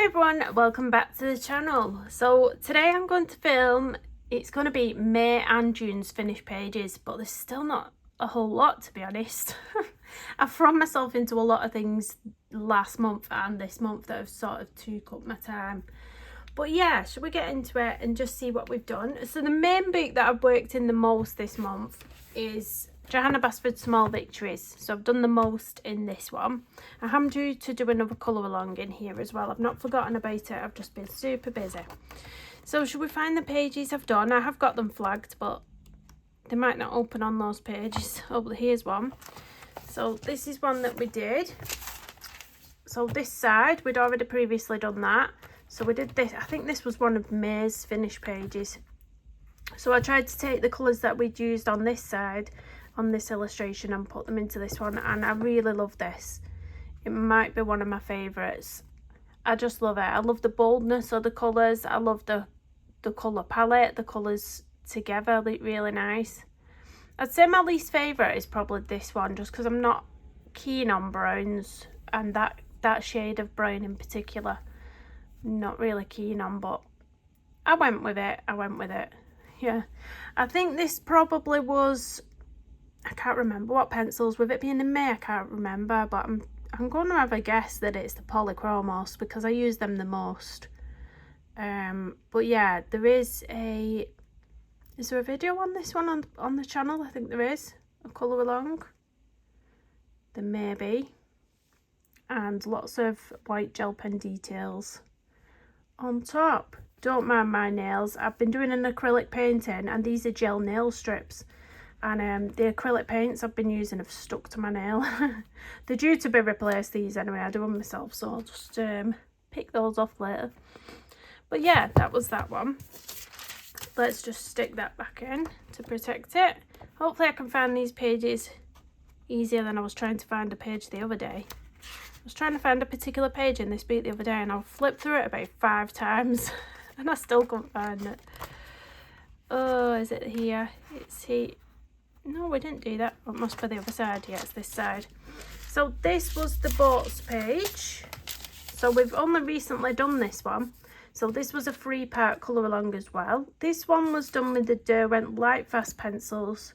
everyone, welcome back to the channel. So today I'm going to film, it's going to be May and June's finished pages, but there's still not a whole lot, to be honest. I've thrown myself into a lot of things last month and this month that have sort of took up my time. But yeah, should we get into it and just see what we've done? So the main book that I've worked in the most this month is Johanna Basford's Small Victories. So I've done the most in this one. I am due to do another colour along in here as well. I've not forgotten about it. I've just been super busy. So should we find the pages I've done? I have got them flagged, but they might not open on those pages. Oh, but here's one. So this is one that we did. So this side, we'd already previously done that. So we did this. I think this was one of May's finished pages. So I tried to take the colours that we'd used on this side, on this illustration, and put them into this one, and I really love this. It might be one of my favourites. I just love it. I love the boldness of the colours. I love the colour palette. The colours together look really nice. I'd say my least favourite is probably this one, just because I'm not keen on browns, and that shade of brown in particular, not really keen on, but I went with it. Yeah, I think this probably was, I can't remember what pencils, with it being in May, I can't remember, but I'm going to have a guess that it's the Polychromos because I use them the most. But yeah, is there a video on this one on the channel? I think there is, a colour along. There may be. And lots of white gel pen details on top. Don't mind my nails. I've been doing an acrylic painting, and these are gel nail strips. And the acrylic paints I've been using have stuck to my nail. They're due to be replaced, these anyway. I do them myself, so I'll just pick those off later. But yeah, that was that one. Let's just stick that back in to protect it. Hopefully I can find these pages easier than I was trying to find a page the other day. I was trying to find a particular page in this book the other day, and I flipped through it about 5 times and I still couldn't find it. Oh, is it here? It's here. No, we didn't do that. It must be the other side. Yeah, it's this side. So this was the boats page. So we've only recently done this one. So this was a 3-part colour along as well. This one was done with the Derwent Light Fast pencils.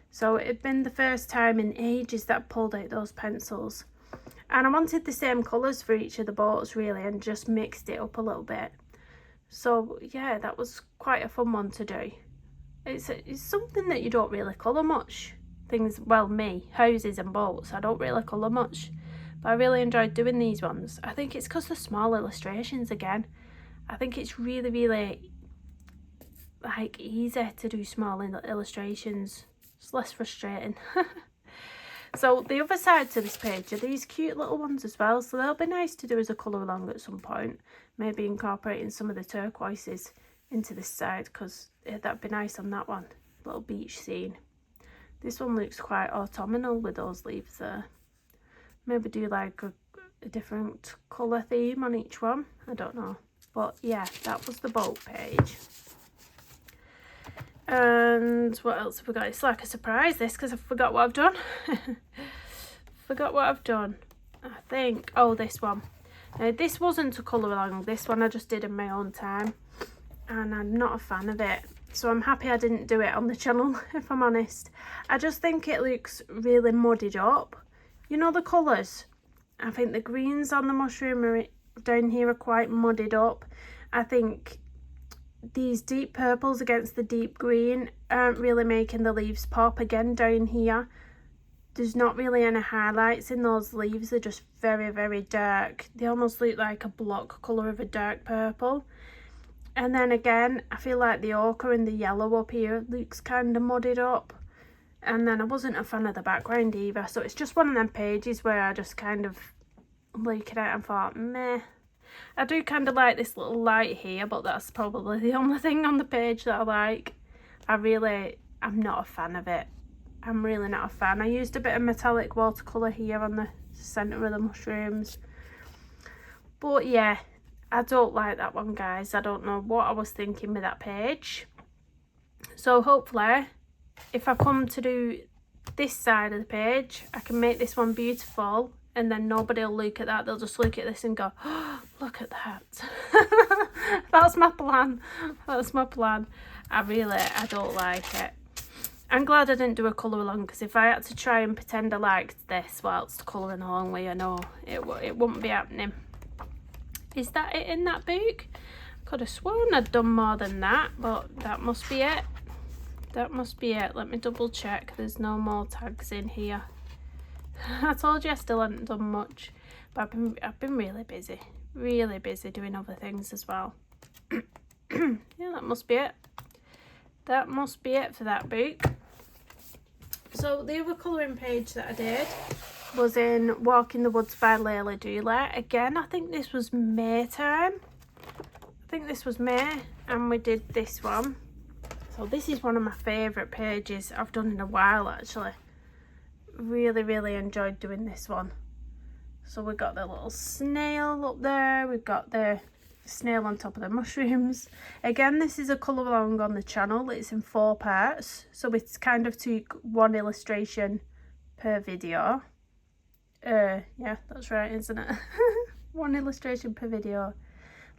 So it had been the first time in ages that I pulled out those pencils. And I wanted the same colours for each of the boats really, and just mixed it up a little bit. So yeah, that was quite a fun one to do. It's something that you don't really colour much. Things, well, me, houses and boats, I don't really colour much. But I really enjoyed doing these ones. I think it's because they're small illustrations again. I think it's really, really like easy to do small illustrations. It's less frustrating. So the other side to this page are these cute little ones as well. So they'll be nice to do as a colour along at some point. Maybe incorporating some of the turquoises into this side, because that'd be nice on that one. Little beach scene. This one looks quite autumnal with those leaves there. Maybe do like a different colour theme on each one. I don't know. But yeah, that was the boat page. And what else have we got? It's like a surprise this, because I forgot what I've done. I think, oh, this one. This wasn't a colour along. This one I just did in my own time, and I'm not a fan of it, so I'm happy I didn't do it on the channel, if I'm honest. I just think it looks really muddied up. You know, the colours, I think the greens on the mushroom down here are quite muddied up. I think these deep purples against the deep green aren't really making the leaves pop. Again, down here there's not really any highlights in those leaves. They're just very, very dark. They almost look like a block colour of a dark purple. And then again, I feel like the ochre and the yellow up here looks kind of muddied up. And then I wasn't a fan of the background either. So it's just one of them pages where I just kind of looked at it and thought, meh. I do kind of like this little light here, but that's probably the only thing on the page that I like. I'm not a fan of it. I'm really not a fan. I used a bit of metallic watercolour here on the centre of the mushrooms. But yeah, I don't like that one, guys. I don't know what I was thinking with that page. So hopefully, if I come to do this side of the page, I can make this one beautiful, and then nobody will look at that. They'll just look at this and go, oh, Look at that. That's my plan. That's my plan. I don't like it. I'm glad I didn't do a colour along, because if I had to try and pretend I liked this whilst colouring along with, I know it wouldn't be happening. Is that it in that book? Could have sworn I'd done more than that, but that must be it. That must be it. Let me double check. There's no more tags in here. I told you I still hadn't done much, but I've been really busy doing other things as well. Yeah, that must be it. That must be it for that book. So the other colouring page that I did was in Walk in the Woods by Layla Dooley. Again, I think this was May time. And we did this one. So this is one of my favourite pages I've done in a while, actually. Really enjoyed doing this one. So we've got the little snail up there. We've got the snail on top of the mushrooms. Again, this is a colour along on the channel. It's in 4 parts. So it's kind of took 1 illustration per video. Yeah, that's right, isn't it? 1 illustration per video.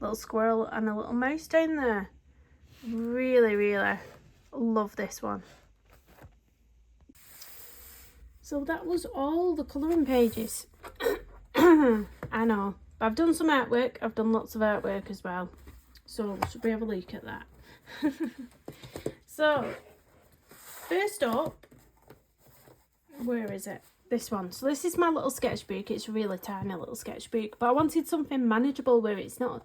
Little squirrel and a little mouse down there. Really love this one. So that was all the colouring pages. I know, but I've done some artwork. I've done lots of artwork as well. So should we have a look at that? So first up, where is it? This one. So this is my little sketchbook. It's a really tiny little sketchbook, but I wanted something manageable where it's not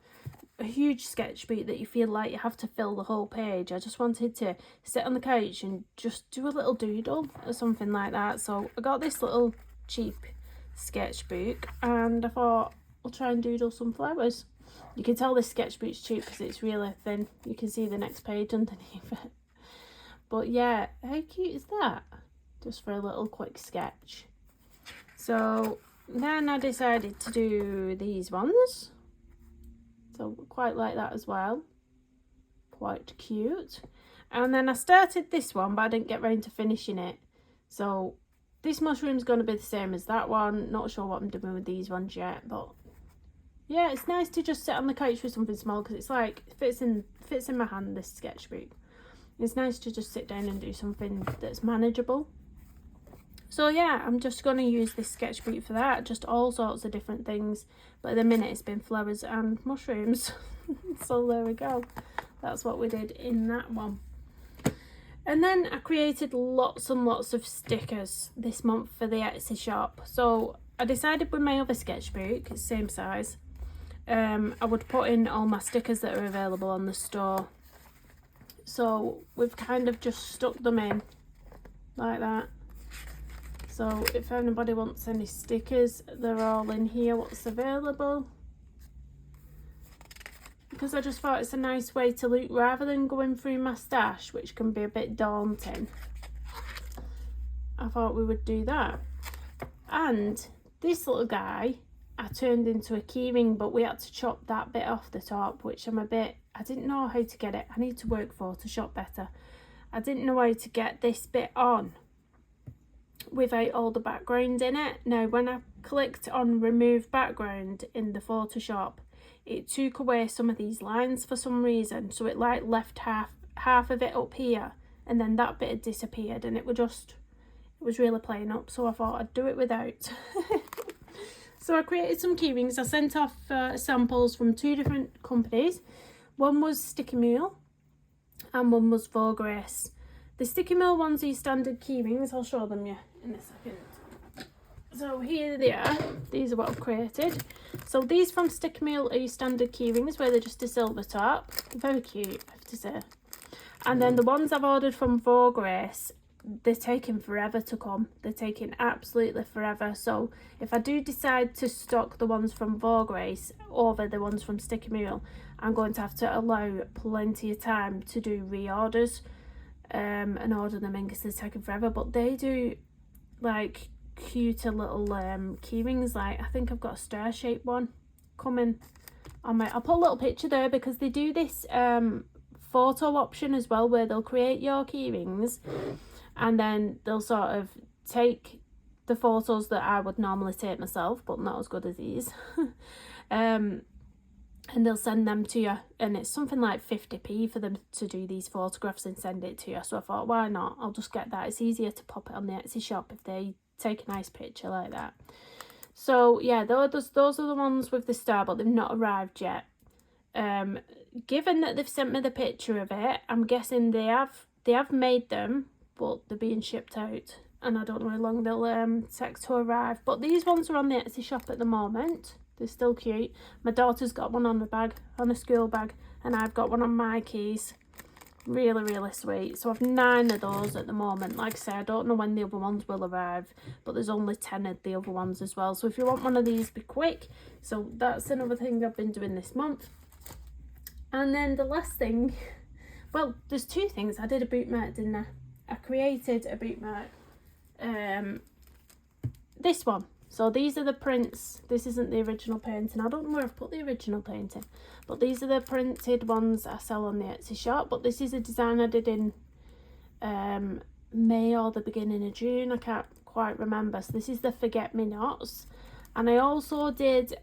a huge sketchbook that you feel like you have to fill the whole page. I just wanted to sit on the couch and just do a little doodle or something like that. So I got this little cheap sketchbook and I thought I'll try and doodle some flowers. You can tell this sketchbook's cheap because it's really thin. You can see the next page underneath it. But yeah, how cute is that? Just for a little quick sketch. So then I decided to do these ones. So quite like that as well. Quite cute. And then I started this one, but I didn't get round to finishing it. So this mushroom's going to be the same as that one. Not sure what I'm doing with these ones yet, but yeah, it's nice to just sit on the couch with something small because it's like fits in my hand, this sketchbook. It's nice to just sit down and do something that's manageable. So yeah, I'm just going to use this sketchbook for that, just all sorts of different things. But at the minute it's been flowers and mushrooms. So there we go. That's what we did in that one. And then I created lots and lots of stickers this month for the Etsy shop. So I decided with my other sketchbook, it's same size, I would put in all my stickers that are available on the store. So we've kind of just stuck them in like that. So if anybody wants any stickers, they're all in here, what's available. Because I just thought it's a nice way to look rather than going through my stash, which can be a bit daunting. I thought we would do that. And this little guy, I turned into a keyring, but we had to chop that bit off the top, which I didn't know how to get it. I need to work Photoshop better. I didn't know how to get this bit on without all the background in it. Now when I clicked on remove background in the Photoshop, it took away some of these lines for some reason, so it like left half of it up here and then that bit had disappeared, and it was really playing up, so I thought I'd do it without. So I created some keyrings. I sent off samples from 2 different companies. One was Sticky Mule and one was Vograce. The Sticky Mule ones are your standard keyrings. I'll show them you in a second. So here they are. These are what I've created. So these from Sticky Mule are your standard keyrings where they're just a silver top. Very cute, I have to say. And then the ones I've ordered from Vograce, they're taking forever to come. They're taking absolutely forever. So if I do decide to stock the ones from Vograce over the ones from Sticky Mule, I'm going to have to allow plenty of time to do reorders and order them in because they're taking forever. But they do like cuter little keyrings. Like I think I've got a star shaped one coming on my, I'll put a little picture there because they do this photo option as well where they'll create your keyrings and then they'll sort of take the photos that I would normally take myself but not as good as these and they'll send them to you, and it's something like 50p for them to do these photographs and send it to you. So I thought, why not? I'll just get that. It's easier to pop it on the Etsy shop if they take a nice picture like that. So yeah, those are the ones with the star, but they've not arrived yet. Given that they've sent me the picture of it, I'm guessing they have made them, but they're being shipped out, and I don't know how long they'll take to arrive. But these ones are on the Etsy shop at the moment. They're still cute. My daughter's got one on a school bag, and I've got one on my keys. Really, really sweet. So I've 9 of those at the moment. Like I say, I don't know when the other ones will arrive, but there's only 10 of the other ones as well. So if you want one of these, be quick. So that's another thing I've been doing this month. And then the last thing, well, there's 2 things. I did a bookmark, didn't I? I created a bookmark. This one. So these are the prints. This isn't the original painting. I don't know where I've put the original painting, but these are the printed ones I sell on the Etsy shop. But this is a design I did in May or the beginning of June. I can't quite remember. So this is the Forget Me Nots. And I also did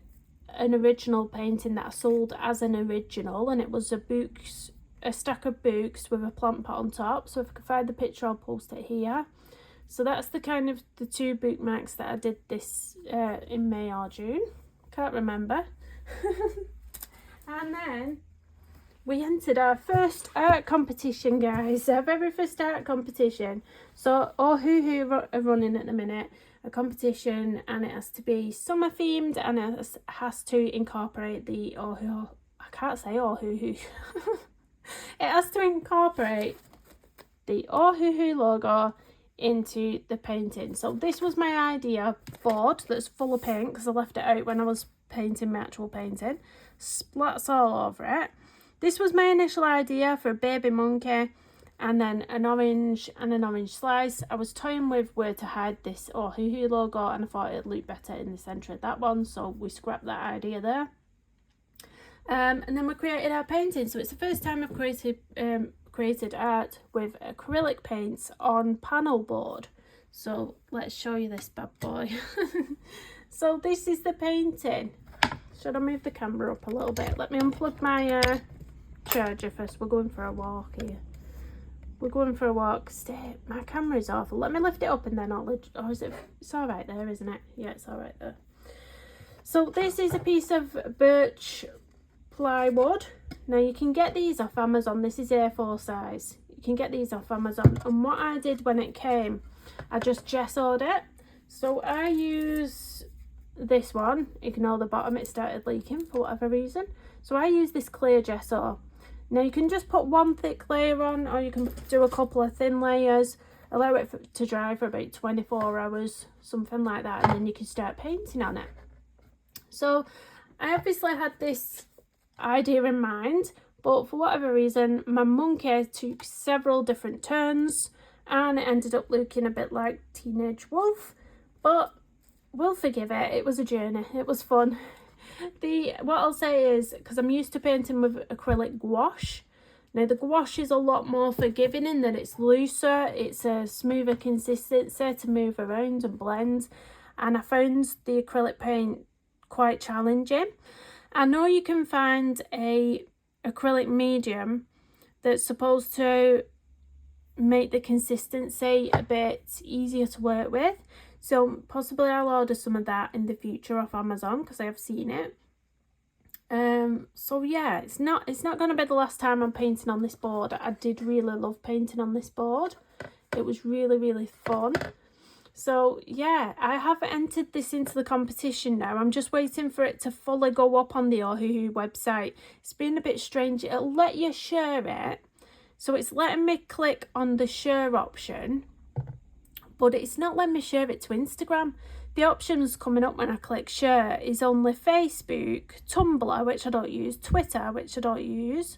an original painting that I sold as an original, and it was a stack of books with a plant pot on top. So if I can find the picture, I'll post it here. So that's the kind of the 2 bookmarks that I did this in May or June. Can't remember. And then we entered our first art competition, guys. Our very first art competition. So Ohuhu are running at the minute a competition, and it has to be summer themed, and it has to incorporate the Ohuhu. I can't say Ohuhu. It has to incorporate the Ohuhu logo into the painting. So this was my idea board that's full of paint, because I left it out when I was painting my actual painting. Splats all over it. This was my initial idea for a baby monkey, and then an orange and an orange slice. I was toying with where to hide this Ohuhu logo, and I thought it'd look better in the centre of that one, so we scrapped that idea there. And then we created our painting. So it's the first time I've created art with acrylic paints on panel board. So let's show you this bad boy. So this is the painting. Should I move the camera up a little bit? Let me unplug my charger first. We're going for a walk here. We're going for a walk. Stay. My camera is awful. Let me lift it up and then I'll... Oh, is it? It's all right there, isn't it? Yeah, it's all right there. So this is a piece of birch plywood. Now you can get these off Amazon. This is A4 size. You can get these off Amazon. And what I did when it came, I just gessoed it. So I use this one. Ignore the bottom, it started leaking for whatever reason. So I use this clear gesso. Now you can just put 1 thick layer on, or you can do a couple of thin layers, allow it to dry for about 24 hours, something like that, and then you can start painting on it. So I obviously had this idea in mind, but for whatever reason my monkey took several different turns and it ended up looking a bit like Teenage Wolf, but we'll forgive it. It was a journey. It was fun. What I'll say is, because I'm used to painting with acrylic gouache, now the gouache is a lot more forgiving in that it's looser, it's a smoother consistency to move around and blend, and I found the acrylic paint quite challenging. I know you can find a acrylic medium that's supposed to make the consistency a bit easier to work with, so possibly I'll order some of that in the future off Amazon, because I have seen it. So yeah, it's not going to be the last time I'm painting on this board. I did really love painting on this board. It was really, really fun. So yeah, I have entered this into the competition now. I'm just waiting for it to fully go up on the Ohuhu website. It's been a bit strange. It'll let you share it. So it's letting me click on the share option, but it's not letting me share it to Instagram. The options coming up when I click share is only Facebook, Tumblr, which I don't use, Twitter, which I don't use,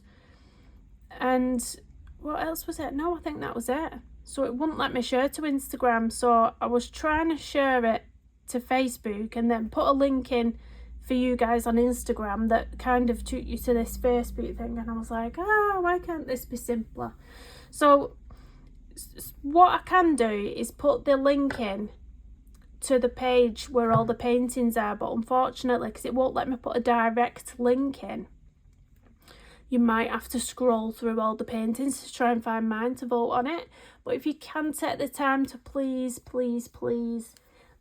and what else was it? No, I think that was it. So it wouldn't let me share to Instagram. So I was trying to share it to Facebook and then put a link in for you guys on Instagram that kind of took you to this Facebook thing. And I was like, oh, why can't this be simpler? So what I can do is put the link in to the page where all the paintings are. But unfortunately, because it won't let me put a direct link in, you might have to scroll through all the paintings to try and find mine to vote on it. But if you can take the time to please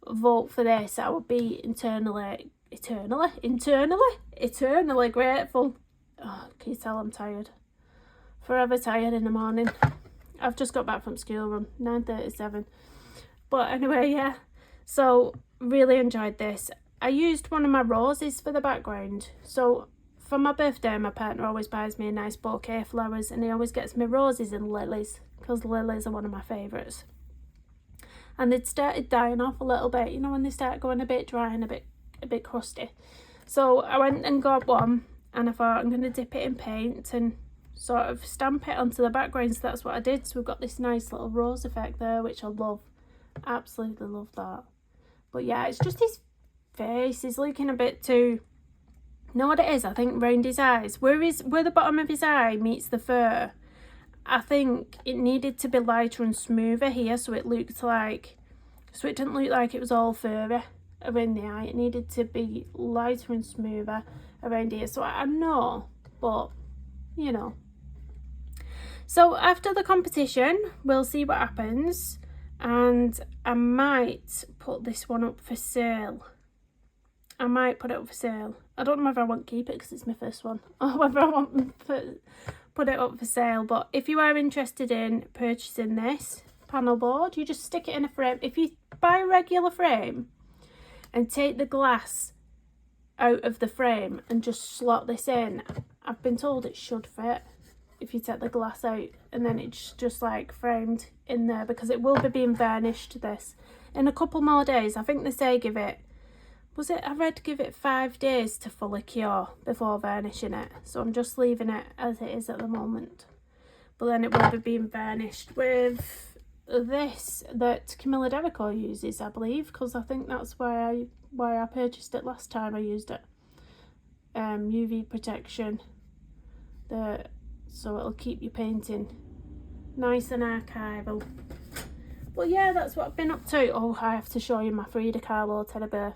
vote for this, I would be eternally grateful. Oh, can you tell I'm tired? Forever tired in the morning. I've just got back from school run, 9:37. But anyway, yeah. So, really enjoyed this. I used one of my roses for the background. So, for my birthday, my partner always buys me a nice bouquet of flowers, and he always gets me roses and lilies, because lilies are one of my favourites. And they'd started dying off a little bit, you know, when they start going a bit dry and a bit crusty. So I went and got one, and I thought I'm going to dip it in paint and sort of stamp it onto the background. So that's what I did. So we've got this nice little rose effect there, which I love. Absolutely love that. But yeah, it's just his face. He's looking a bit too... You know what it is? I think round his eyes. Where the bottom of his eye meets the fur, I think it needed to be lighter and smoother here, so it didn't look like it was all furry around the eye. It needed to be lighter and smoother around here. So I know, but you know. So after the competition, we'll see what happens, and I might put this one up for sale. I might put it up for sale. I don't know whether I want to keep it because it's my first one, or whether I want to put it up for sale. But if you are interested in purchasing this panel board, you just stick it in a frame. If you buy a regular frame and take the glass out of the frame and just slot this in, I've been told it should fit if you take the glass out, and then it's just like framed in there, because it will be being varnished this in a couple more days. I think they say give it 5 days to fully cure before vernishing it. So I'm just leaving it as it is at the moment. But then it will be being varnished with this that Camilla Derico uses, I believe, because I think that's why I purchased it last time I used it. UV protection, so it'll keep your painting nice and archival. But yeah, that's what I've been up to. Oh, I have to show you my Frida Kahlo teddy bear.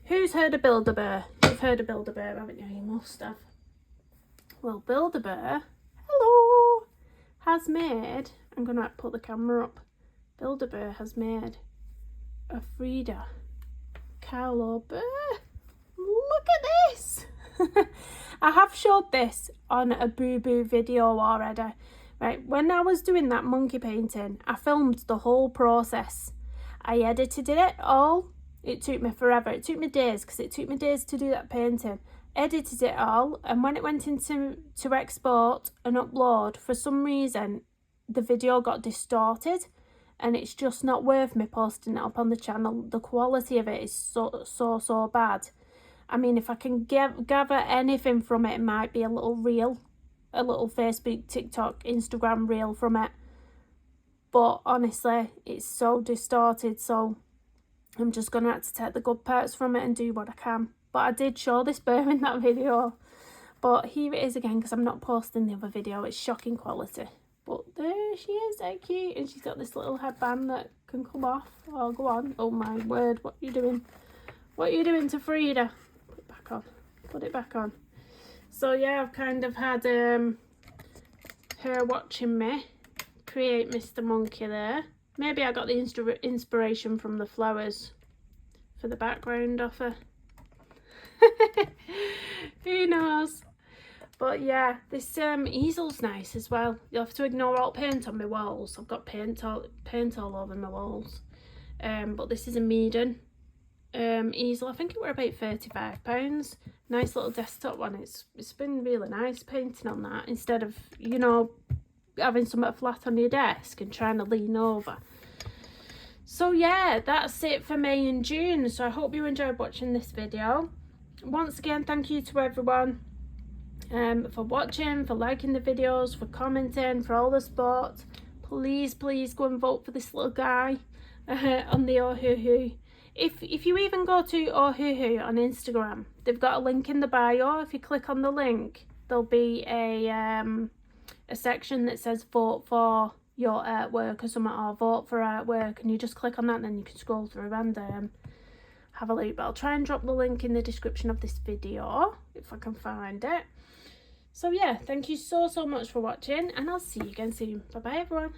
Who's heard of Build-A-Bear? You've heard of Build-A-Bear, haven't you? You must have. Well, Build-A-Bear, hello, has made... I'm going to put the camera up. Build-A-Bear has made a Frida Kahlo bear. Look at this! I have showed this on a Boo Boo video already. Right, when I was doing that monkey painting, I filmed the whole process. I edited it all. It took me forever. It took me days, because it took me days to do that painting. Edited it all, and when it went into export and upload, for some reason the video got distorted, and it's just not worth me posting it up on the channel. The quality of it is so bad. I mean, if I can gather anything from it, it might be a little reel, a little Facebook, TikTok, Instagram reel from it. But honestly, it's so distorted, so I'm just going to have to take the good parts from it and do what I can. But I did show this bear in that video. But here it is again, because I'm not posting the other video. It's shocking quality. But there she is, so cute. And she's got this little headband that can come off. Oh, go on. Oh my word, what are you doing? What are you doing to Frida? Put it back on. Put it back on. So yeah, I've kind of had her watching me create Mr. Monkey there. Maybe I got the inspiration from the flowers for the background of her. Who knows? But yeah, this easel's nice as well. You'll have to ignore all paint on my walls. I've got paint all over my walls. But this is a Meaden easel. I think it were about £35. Nice little desktop one. It's been really nice painting on that, instead of, you know, having something flat on your desk and trying to lean over. So yeah, that's it for May and June. So I hope you enjoyed watching this video. Once again, thank you to everyone for watching, for liking the videos, for commenting, for all the support. Please go and vote for this little guy on the Ohuhu. If you even go to Ohuhu on Instagram, they've got a link in the bio. If you click on the link, there'll be a section that says vote for your artwork or something, or vote for artwork, and you just click on that and then you can scroll through and have a look. But I'll try and drop the link in the description of this video if I can find it. So yeah, thank you so much for watching, and I'll see you again soon. Bye bye everyone.